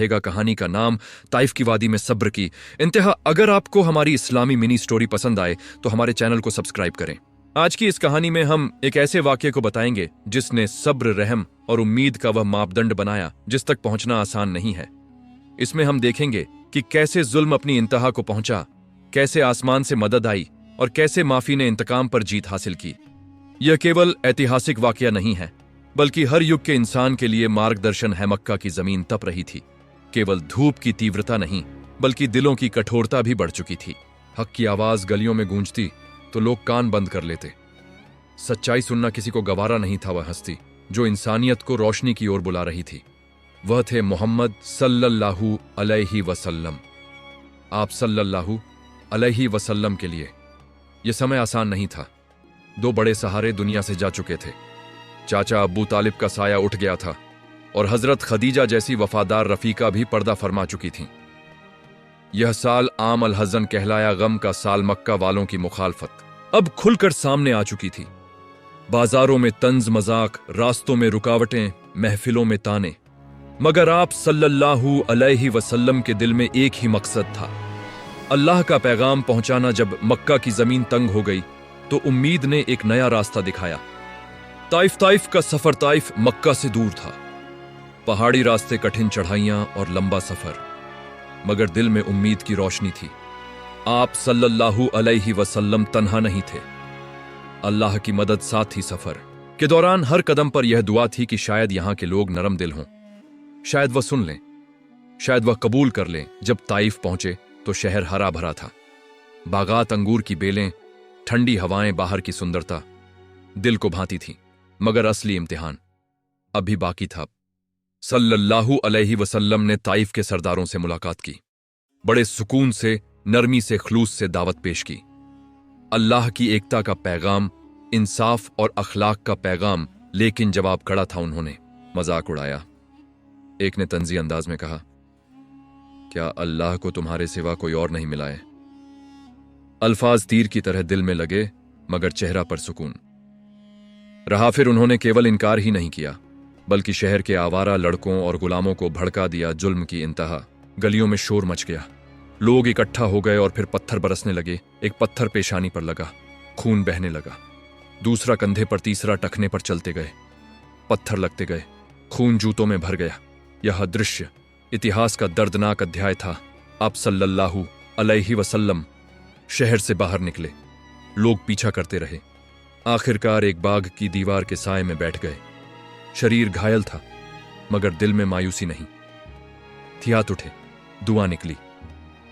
रहेगा कहानी का नाम ताइफ की वादी में सब्र की इंतहा। अगर आपको हमारी इस्लामी मिनी स्टोरी पसंद आए तो हमारे चैनल को सब्सक्राइब करें। आज की इस कहानी में हम एक ऐसे वाक्य को बताएंगे जिसने सब्र, रहम और उम्मीद का वह मापदंड बनाया जिस तक पहुंचना आसान नहीं है। इसमें हम देखेंगे कि कैसे जुल्म अपनी इंतहा को पहुंचा, कैसे आसमान से मदद आई और कैसे माफी ने इंतकाम पर जीत हासिल की। यह केवल ऐतिहासिक वाकया नहीं है बल्कि हर युग के इंसान के लिए मार्गदर्शन है। मक्का की जमीन तप रही थी। केवल धूप की तीव्रता नहीं बल्कि दिलों की कठोरता भी बढ़ चुकी थी। हक की आवाज गलियों में गूंजती तो लोग कान बंद कर लेते। सच्चाई सुनना किसी को गवारा नहीं था। वह हस्ती जो इंसानियत को रोशनी की ओर बुला रही थी, वह थे मोहम्मद सल्लल्लाहु अलैहि वसल्लम। आप सल्लल्लाहु अलैहि वसल्लम के लिए यह समय आसान नहीं था। दो बड़े सहारे दुनिया से जा चुके थे। चाचा अब्बू तालिब का साया उठ गया था और हजरत खदीजा जैसी वफादार रफीका भी पर्दा फरमा चुकी थीं। यह साल आम अल हज़न कहलाया, गम का साल। मक्का वालों की मुखालफत अब खुलकर सामने आ चुकी थी। बाजारों में तंज मजाक, रास्तों में रुकावटें, महफिलों में ताने, मगर आप सल्लल्लाहु अलैहि वसल्लम के दिल में एक ही मकसद था, अल्लाह का पैगाम पहुंचाना। जब मक्का की जमीन तंग हो गई तो उम्मीद ने एक नया रास्ता दिखाया। ताइफ का सफर ताइफ मक्का से दूर था। पहाड़ी रास्ते, कठिन चढ़ाइयां और लंबा सफर, मगर दिल में उम्मीद की रोशनी थी। आप सल्लल्लाहु अलैहि वसल्लम तन्हा नहीं थे, अल्लाह की मदद साथ थी। सफर के दौरान हर कदम पर यह दुआ थी कि शायद यहां के लोग नरम दिल हों, शायद वह सुन लें, शायद वह कबूल कर लें। जब ताइफ पहुंचे तो शहर हरा भरा था। बागात, अंगूर की बेलें, ठंडी हवाएं, बाहर की सुंदरता दिल को भाती थी। मगर असली इम्तिहान अभी बाकी था। सल्लल्लाहु अलैहि वसल्लम ने ताइफ के सरदारों से मुलाकात की। बड़े सुकून से, नरमी से, खलूस से दावत पेश की। अल्लाह की एकता का पैगाम, इंसाफ और अखलाक का पैगाम। लेकिन जवाब कड़ा था। उन्होंने मजाक उड़ाया। एक ने तंजी अंदाज में कहा, क्या अल्लाह को तुम्हारे सिवा कोई और नहीं मिला है? अल्फाज तीर की तरह दिल में लगे, मगर चेहरा पर सुकून रहा। फिर उन्होंने केवल इनकार ही नहीं किया बल्कि शहर के आवारा लड़कों और गुलामों को भड़का दिया। जुल्म की इंतहा। गलियों में शोर मच गया, लोग इकट्ठा हो गए और फिर पत्थर बरसने लगे। एक पत्थर पेशानी पर लगा, खून बहने लगा। दूसरा कंधे पर, तीसरा टखने पर चलते गए। पत्थर लगते गए, खून जूतों में भर गया। यह दृश्य इतिहास का दर्दनाक अध्याय था। आप सल्लल्लाहु अलैहि वसल्लम शहर से बाहर निकले। लोग पीछा करते रहे। आखिरकार एक बाग की दीवार के साए में बैठ गए। शरीर घायल था मगर दिल में मायूसी नहीं थी। हाथ उठे, दुआ निकली,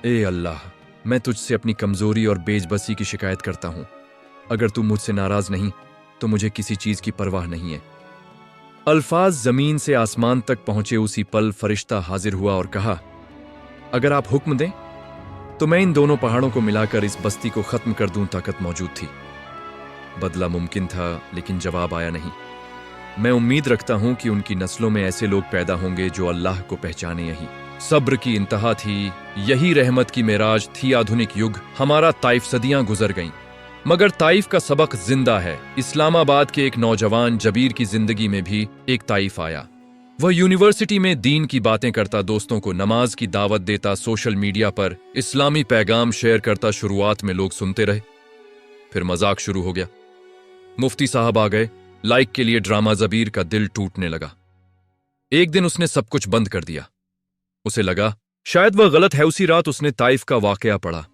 ए अल्लाह, मैं तुझसे अपनी कमजोरी और बेजबसी की शिकायत करता हूं। अगर तू मुझसे नाराज नहीं तो मुझे किसी चीज की परवाह नहीं है। अल्फाज जमीन से आसमान तक पहुंचे। उसी पल फरिश्ता हाजिर हुआ और कहा, अगर आप हुक्म दें तो मैं इन दोनों पहाड़ों को मिलाकर इस बस्ती को खत्म कर दूं। ताकत मौजूद थी, बदला मुमकिन था, लेकिन जवाब आया नहीं। मैं उम्मीद रखता हूं कि उनकी नस्लों में ऐसे लोग पैदा होंगे जो अल्लाह को पहचाने। यही सब्र की इंतहा थी, यही रहमत की मेराज थी। आधुनिक युग हमारा, ताइफ सदियां गुजर गईं, मगर ताइफ का सबक जिंदा है। इस्लामाबाद के एक नौजवान जबीर की जिंदगी में भी एक ताइफ आया। वह यूनिवर्सिटी में दीन की बातें करता, दोस्तों को नमाज की दावत देता, सोशल मीडिया पर इस्लामी पैगाम शेयर करता। शुरुआत में लोग सुनते रहे, फिर मजाक शुरू हो गया। मुफ्ती साहब आ गए, लाइक के लिए ड्रामा। जबीर का दिल टूटने लगा। एक दिन उसने सब कुछ बंद कर दिया। उसे लगा शायद वह गलत है। उसी रात उसने ताइफ का वाकया पढ़ा।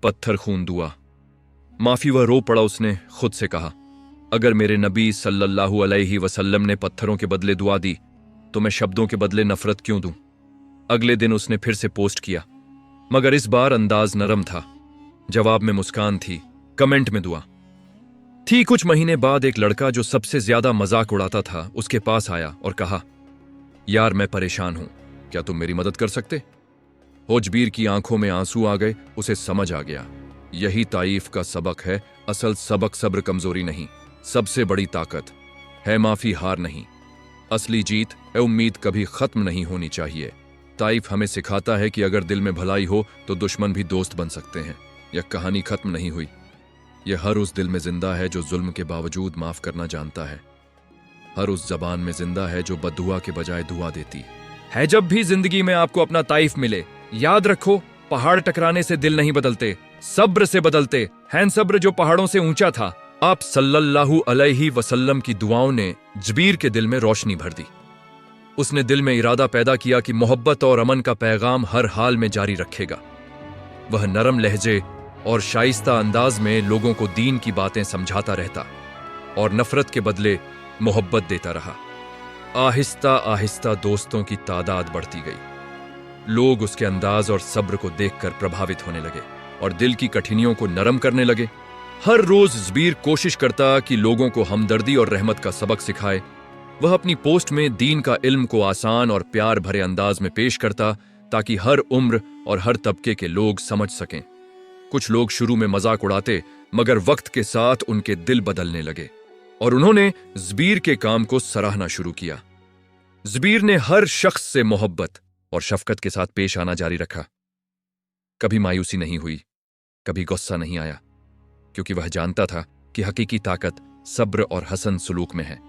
पत्थर, खून, दुआ, माफी। वह रो पड़ा। उसने खुद से कहा, अगर मेरे नबी सल्लल्लाहु अलैहि वसल्लम ने पत्थरों के बदले दुआ दी तो मैं शब्दों के बदले नफरत क्यों दूं? अगले दिन उसने फिर से पोस्ट किया, मगर इस बार अंदाज नरम था। जवाब में मुस्कान थी, कमेंट में दुआ थी। कुछ महीने बाद एक लड़का जो सबसे ज्यादा मजाक उड़ाता था उसके पास आया और कहा, यार मैं परेशान हूं, क्या तुम मेरी मदद कर सकते? होजबीर की आंखों में आंसू आ गए। उसे समझ आ गया, यही ताइफ का सबक है। असल सबक सब्र, कमजोरी नहीं, सबसे बड़ी ताकत है माफी, हार नहीं। असली जीत है उम्मीद कभी खत्म नहीं होनी चाहिए। ताइफ हमें सिखाता है कि अगर दिल में भलाई हो तो दुश्मन भी दोस्त बन सकते हैं। यह कहानी खत्म नहीं हुई। यह हर उस दिल में जिंदा है जो जुल्म के बावजूद माफ करना जानता है। हर उस जबान में जिंदा है जो बद्दुआ के बजाय दुआ देती। है जब भी जिंदगी में आपको अपना ताइफ मिले, याद रखो, पहाड़ टकराने से दिल नहीं बदलते, सब्र से बदलते हैं। सब्र जो पहाड़ों से ऊंचा था। आप सल्लल्लाहु अलैहि वसल्लम की दुआओं ने जबीर के दिल में रोशनी भर दी। उसने दिल में इरादा पैदा किया कि मोहब्बत और अमन का पैगाम हर हाल में जारी रखेगा। वह नरम लहजे और शाइस्ता अंदाज में लोगों को दीन की बातें समझाता रहता और नफरत के बदले मोहब्बत देता रहा। आहिस्ता आहिस्ता दोस्तों की तादाद बढ़ती गई। लोग उसके अंदाज और सब्र को देखकर प्रभावित होने लगे और दिल की कठिनाइयों को नरम करने लगे। हर रोज जबीर कोशिश करता कि लोगों को हमदर्दी और रहमत का सबक सिखाए। वह अपनी पोस्ट में दीन का इल्म को आसान और प्यार भरे अंदाज में पेश करता ताकि हर उम्र और हर तबके के लोग समझ सकें। कुछ लोग शुरू में मजाक उड़ाते, मगर वक्त के साथ उनके दिल बदलने लगे और उन्होंने जबीर के काम को सराहना शुरू किया। जबीर ने हर शख्स से मोहब्बत और शफकत के साथ पेश आना जारी रखा। कभी मायूसी नहीं हुई, कभी गुस्सा नहीं आया, क्योंकि वह जानता था कि हकीकी ताकत सब्र और हसन सुलूक में है।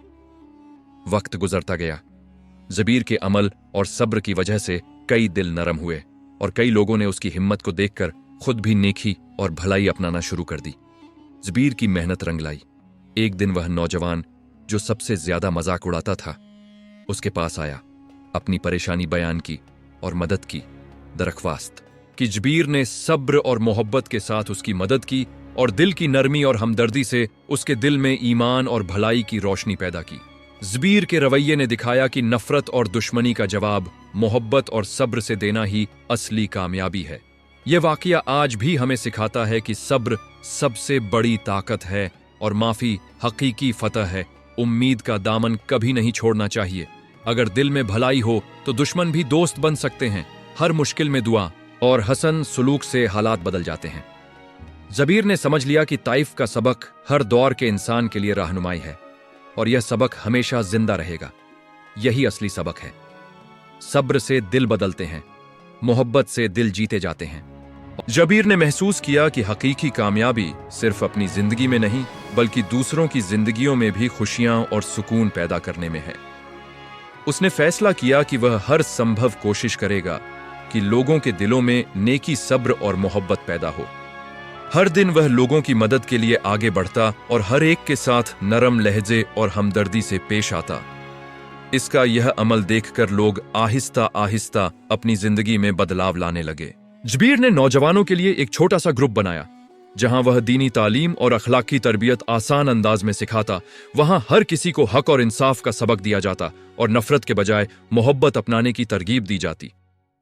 वक्त गुजरता गया। जबीर के अमल और सब्र की वजह से कई दिल नरम हुए और कई लोगों ने उसकी हिम्मत को देखकर खुद भी नेकी और भलाई अपनाना शुरू कर दी। जबीर की मेहनत रंग लाई। एक दिन वह नौजवान जो सबसे ज्यादा मजाक उड़ाता था उसके पास आया, अपनी परेशानी बयान की और मदद की। दरख्वास्त कि जबीर ने सब्र और मोहब्बत के साथ उसकी मदद की और दिल की नरमी और हमदर्दी से उसके दिल में ईमान और भलाई की रोशनी पैदा की। जबीर के रवैये ने दिखाया कि नफरत और दुश्मनी का जवाब मोहब्बत और सब्र से देना ही असली कामयाबी है। यह वाकया आज भी हमें सिखाता है कि सब्र सबसे बड़ी ताकत है और माफी हकीकी फतह है। उम्मीद का दामन कभी नहीं छोड़ना चाहिए। अगर दिल में भलाई हो तो दुश्मन भी दोस्त बन सकते हैं। हर मुश्किल में दुआ और हसन सुलूक से हालात बदल जाते हैं। जबीर ने समझ लिया कि ताइफ का सबक हर दौर के इंसान के लिए रहनुमाई है और यह सबक हमेशा जिंदा रहेगा। यही असली सबक है। सब्र से दिल बदलते हैं, मोहब्बत से दिल जीते जाते हैं। जबीर ने महसूस किया कि हकीकी कामयाबी सिर्फ अपनी जिंदगी में नहीं बल्कि दूसरों की जिंदगियों में भी खुशियां और सुकून पैदा करने में है। उसने फैसला किया कि वह हर संभव कोशिश करेगा कि लोगों के दिलों में नेकी, सब्र और मोहब्बत पैदा हो। हर दिन वह लोगों की मदद के लिए आगे बढ़ता और हर एक के साथ नरम लहजे और हमदर्दी से पेश आता। इसका यह अमल देखकर लोग आहिस्ता आहिस्ता अपनी जिंदगी में बदलाव लाने लगे। जबीर ने नौजवानों के लिए एक छोटा सा ग्रुप बनाया जहां वह दीनी तालीम और अखलाकी तरबियत आसान अंदाज में सिखाता। वहां हर किसी को हक और इंसाफ का सबक दिया जाता और नफरत के बजाय मोहब्बत अपनाने की तरगीब दी जाती।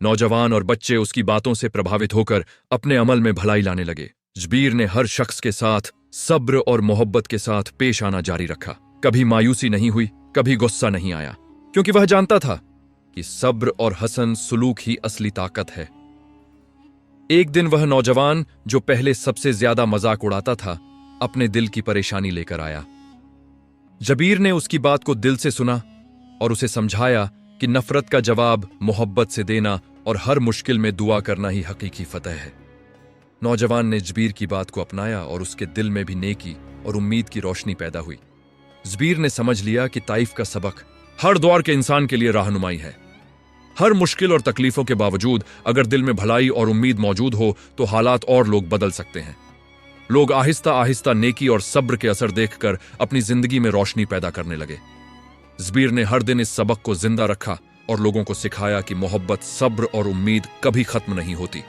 नौजवान और बच्चे उसकी बातों से प्रभावित होकर अपने अमल में भलाई लाने लगे। जबीर ने हर शख्स के साथ सब्र और मोहब्बत के साथ पेश आना जारी रखा। कभी मायूसी नहीं हुई, कभी गुस्सा नहीं आया, क्योंकि वह जानता था कि सब्र और हसन सुलूक ही असली ताकत है। एक दिन वह नौजवान जो पहले सबसे ज्यादा मजाक उड़ाता था अपने दिल की परेशानी लेकर आया। जबीर ने उसकी बात को दिल से सुना और उसे समझाया कि नफरत का जवाब मोहब्बत से देना और हर मुश्किल में दुआ करना ही हकीकी फतह है। नौजवान ने जबीर की बात को अपनाया और उसके दिल में भी नेकी और उम्मीद की रोशनी पैदा हुई। जबीर ने समझ लिया कि ताइफ का सबक हर दौर के इंसान के लिए रहनुमाई है। हर मुश्किल और तकलीफों के बावजूद अगर दिल में भलाई और उम्मीद मौजूद हो तो हालात और लोग बदल सकते हैं। लोग आहिस्ता आहिस्ता नेकी और सब्र के असर देखकर अपनी जिंदगी में रोशनी पैदा करने लगे। जबीर ने हर दिन इस सबक को जिंदा रखा और लोगों को सिखाया कि मोहब्बत, सब्र और उम्मीद कभी खत्म नहीं होती।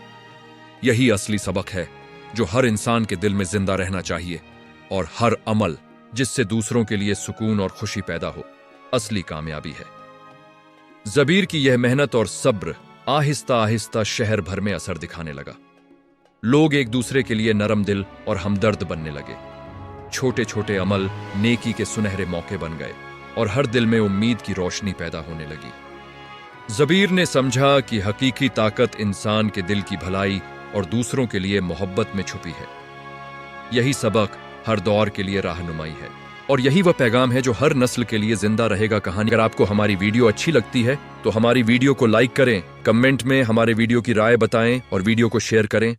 यही असली सबक है जो हर इंसान के दिल में जिंदा रहना चाहिए और हर अमल जिससे दूसरों के लिए सुकून और खुशी पैदा हो असली कामयाबी है। जबीर की यह मेहनत और सब्र आहिस्ता आहिस्ता शहर भर में असर दिखाने लगा। लोग एक दूसरे के लिए नरम दिल और हमदर्द बनने लगे। छोटे छोटे अमल नेकी के सुनहरे मौके बन गए और हर दिल में उम्मीद की रोशनी पैदा होने लगी। जबीर ने समझा कि हकीकी ताकत इंसान के दिल की भलाई और दूसरों के लिए मोहब्बत में छुपी है। यही सबक हर दौर के लिए रहनुमाई है और यही वह पैगाम है जो हर नस्ल के लिए जिंदा रहेगा कहानी। अगर आपको हमारी वीडियो अच्छी लगती है तो हमारी वीडियो को लाइक करें, कमेंट में हमारे वीडियो की राय बताएं और वीडियो को शेयर करें।